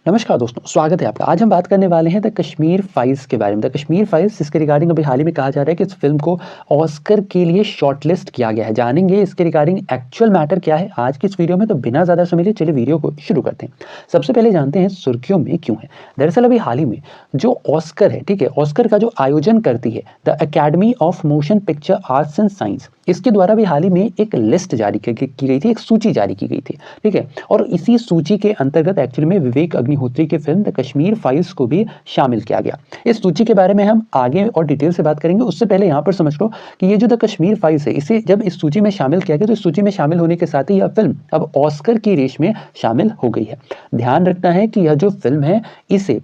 नमस्कार दोस्तों, स्वागत है आपका। आज हम बात करने वाले हैं द कश्मीर फाइल्स के बारे में। द कश्मीर फाइल्स जिसके रिगार्डिंग अभी हाल ही में कहा जा रहा है कि इस फिल्म को ऑस्कर के लिए शॉर्टलिस्ट किया गया है। जानेंगे इसके रिगार्डिंग एक्चुअल मैटर क्या है आज की इस वीडियो में। तो बिना ज़्यादा समय लिए चलिए वीडियो को शुरू करते हैं। सबसे पहले जानते हैं सुर्खियों में क्यों है। दरअसल अभी हाल ही में जो ऑस्कर है, ठीक है, ऑस्कर का जो आयोजन करती है the academy of motion picture arts and science, इसके द्वारा भी हाल ही में एक लिस्ट जारी की गई थी, एक सूची जारी की गई थी, ठीक है। और इसी सूची के अंतर्गत एक्चुअली में विवेक अग्निहोत्री की फिल्म द कश्मीर फाइल्स को भी शामिल किया गया। इस सूची के बारे में हम आगे और डिटेल से बात करेंगे। उससे पहले यहाँ पर समझ लो कि ये जो द कश्मीर फाइल्स है, इसे जब इस सूची में शामिल किया गया तो इस सूची में शामिल होने के साथ ही यह फिल्म अब ऑस्कर की रेस में शामिल हो गई है। ध्यान रखना है कि यह जो फिल्म है इसे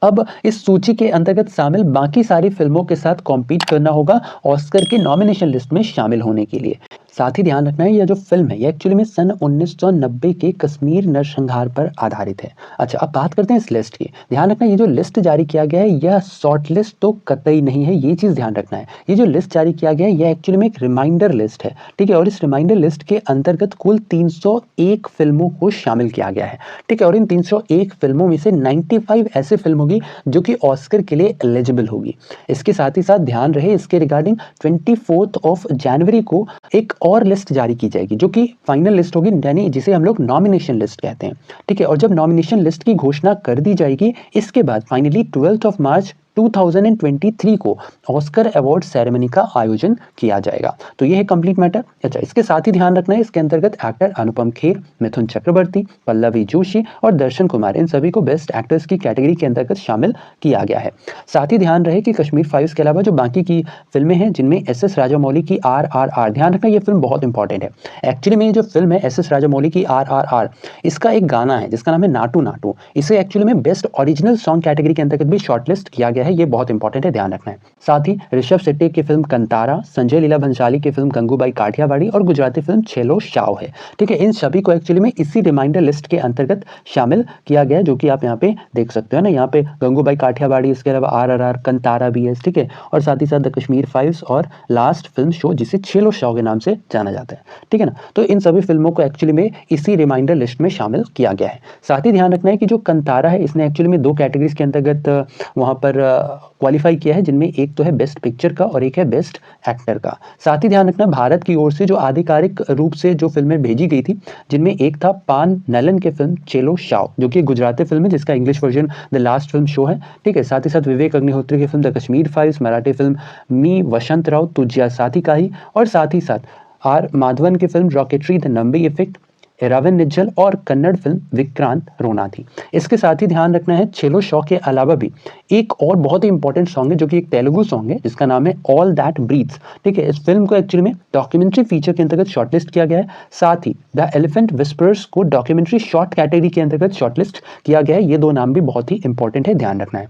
अब इस सूची के अंतर्गत शामिल बाकी सारी फिल्मों के साथ कॉम्पीट करना होगा ऑस्कर के नॉमिनेशन लिस्ट में शामिल होने के लिए। साथ ही ध्यान रखना है यह जो फिल्म है ये एक्चुअली में सन 1990 के कश्मीर नरसंहार पर आधारित है। अच्छा, अब बात करते हैं इस लिस्ट की। ध्यान रखना ये जो लिस्ट जारी किया गया है यह शॉर्ट लिस्ट तो कतई नहीं है, ये चीज़ ध्यान रखना है। ये जो लिस्ट जारी किया गया है यह एक्चुअली में एक रिमाइंडर लिस्ट है, ठीक है। और इस रिमाइंडर लिस्ट के अंतर्गत कुल 301 फिल्मों को शामिल किया गया है, ठीक है। और इन 301 फिल्मों में से 95 ऐसे फिल्म होगी जो कि ऑस्कर के लिए एलिजिबल होगी। इसके साथ ही साथ ध्यान रहे इसके रिगार्डिंग 24 जनवरी को एक और लिस्ट जारी की जाएगी जो कि फाइनल लिस्ट होगी, यानी जिसे हम लोग नॉमिनेशन लिस्ट कहते हैं, ठीक है। और जब नॉमिनेशन लिस्ट की घोषणा कर दी जाएगी इसके बाद फाइनली 12 मार्च 2023 को ऑस्कर अवार्ड सेरेमनी का आयोजन किया जाएगा। तो ये है कंप्लीट मैटर। अच्छा, इसके साथ ही ध्यान रखना है इसके अंतर्गत एक्टर अनुपम खेर, मिथुन चक्रवर्ती, पल्लवी जोशी और दर्शन कुमार, इन सभी को बेस्ट एक्टर्स की कैटेगरी के अंतर्गत शामिल किया गया है। साथ ही ध्यान रहे कि कश्मीर फाइल्स के अलावा जो बाकी की फिल्में हैं जिनमें एस राजामौली की RRR, ध्यान रखना ये फिल्म बहुत इंपॉर्टेंट है। एक्चुअली में जो फिल्म है एस राजामौली की RRR, इसका एक गाना है जिसका नाम है नाटू नाटू। इसे एक्चुअली में बेस्ट ओरिजिनल सॉन्ग कैटेगरी के अंतर्गत भी शॉर्टलिस्ट किया गया है, ये बहुत इंपॉर्टेंट है, ध्यान रखना है। साथ ही ऋषभ शेट्टी की फिल्म कंतारा, संजय लीला भंसाली की फिल्म गंगूबाई काठियावाड़ी और गुजराती फिल्म छेलो शाव है, ठीक है। इन सभी को एक्चुअली में इसी रिमाइंडर लिस्ट के अंतर्गत शामिल किया गया है, जो कि आप यहाँ पे देख सकते हो ना। यहाँ पे गंगूबाई काठियावाड़ी, इसके अलावा RRR, कंतारा भी है, ठीक है। और साथ ही साथ द कश्मीर फाइल्स और लास्ट फिल्म शो जिसे छेलो शाव के नाम से जाना जाता है, ठीक है ना। तो इन सभी फिल्मों को एक्चुअली में इसी रिमाइंडर लिस्ट में शामिल किया गया है। साथ ही ध्यान रखना है कि जो कंतारा है इसने एक्चुअली में 2 कैटेगरीज के अंतर्गत वहाँ पर क्वालिफाई किया है, जिनमें एक तो है बेस्ट पिक्चर का और एक है बेस्ट एक्टर का। साथ ही ध्यान रखना भारत की ओर से जो आधिकारिक रूप से जो फिल्में भेजी गई थी, जिनमें एक था पान नलन के फिल्म चेलो शाव, जो कि गुजराती फिल्म है जिसका English version the last film show है, ठीक है। साथ ही साथ विवेक अग्निहोत्री की film the Kashmir files, Marathi film मी वसंत राव तुझ्या साथी काही, और साथ ही साथ R माधवन की film Rocketry the Nambi effect, Iravin Nizhal और कन्नड़ फिल्म विक्रांत रोना थी। इसके साथ ही ध्यान रखना है छेलो शॉ के अलावा भी एक और बहुत ही इंपॉर्टेंट सॉन्ग है जो कि एक तेलुगु सॉन्ग है जिसका नाम है ऑल दैट ब्रीथ्स, ठीक है। इस फिल्म को एक्चुअली में डॉक्यूमेंट्री फीचर के अंतर्गत शॉर्टलिस्ट किया गया है। साथ ही द एलिफेंट विस्परर्स को डॉक्यूमेंट्री शॉर्ट कैटेगरी के अंतर्गत शॉर्टलिस्ट किया गया है। ये 2 नाम भी बहुत ही इंपॉर्टेंट है, ध्यान रखना है।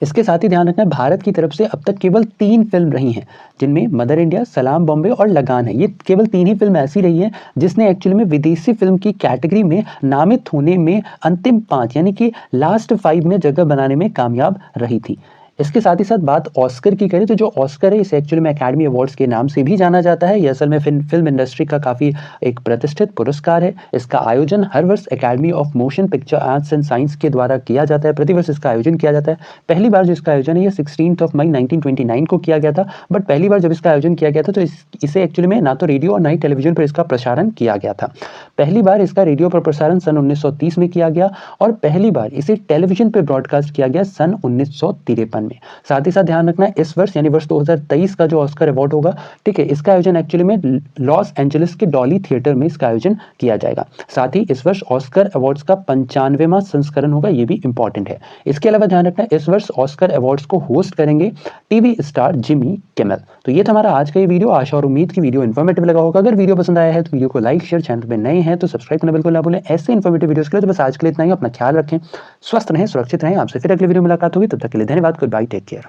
इसके साथ ही ध्यान रखना है भारत की तरफ से अब तक केवल 3 फिल्म रही हैं, जिनमें मदर इंडिया, सलाम बॉम्बे और लगान है। ये केवल 3 ही फिल्म ऐसी रही है जिसने एक्चुअली में विदेशी फिल्म की कैटेगरी में नामित होने में अंतिम 5 यानी कि लास्ट 5 में जगह बनाने में कामयाब रही थी। इसके साथ ही साथ बात ऑस्कर की करें तो जो ऑस्कर है इसे एक्चुअली में एकेडमी अवार्ड्स के नाम से भी जाना जाता है। यह असल में फिल्म इंडस्ट्री का काफ़ी एक प्रतिष्ठित पुरस्कार है। इसका आयोजन हर वर्ष academy of motion picture arts and science के द्वारा किया जाता है। प्रतिवर्ष इसका आयोजन किया जाता है। पहली बार जो इसका आयोजन है ये 16 मई 1929 को किया गया था। बट पहली बार जब इसका आयोजन किया गया था तो इसे एक्चुअली में ना तो रेडियो और ना ही टेलीविजन पर इसका प्रसारण किया गया था। पहली बार इसका रेडियो पर प्रसारण सन 1930 में किया गया और पहली बार इसे टेलीविजन पर ब्रॉडकास्ट किया गया सन 1953 में। साथ ही साथ ध्यान रखना है इस वर्ष यानी वर्ष 2023 का जो ऑस्कर अवार्ड होगा, ठीक है, इसका आयोजन एक्चुअली में लॉस एंजलिस के डॉली थिएटर में इसका आयोजन किया जाएगा। साथ ही इस वर्ष ऑस्कर अवार्ड्स का 95वां संस्करण होगा, ये भी इंपॉर्टेंट है। इसके अलावा ध्यान रखना है इस वर्ष ऑस्कर अवार्ड्स को होस्ट करेंगे टीवी स्टार जिमी किमेल। तो ये था हमारा आज का ये वीडियो। आशा और उम्मीद की वीडियो इन्फॉर्मेटिव लगा होगा। अगर वीडियो पसंद आया है तो वीडियो को लाइक शेयर, चैनल पे नए हैं तो सब्सक्राइब करना बिल्कुल ना भूलें। ऐसे इन्फॉर्मेटिव वीडियोस के लिए तो बस आज के लिए इतना ही। अपना ख्याल रखें, स्वस्थ रहें, सुरक्षित रहें। आपसे फिर अगले वीडियो में मुलाकात होगी, तब तक के लिए धन्यवाद। Goodbye, take care.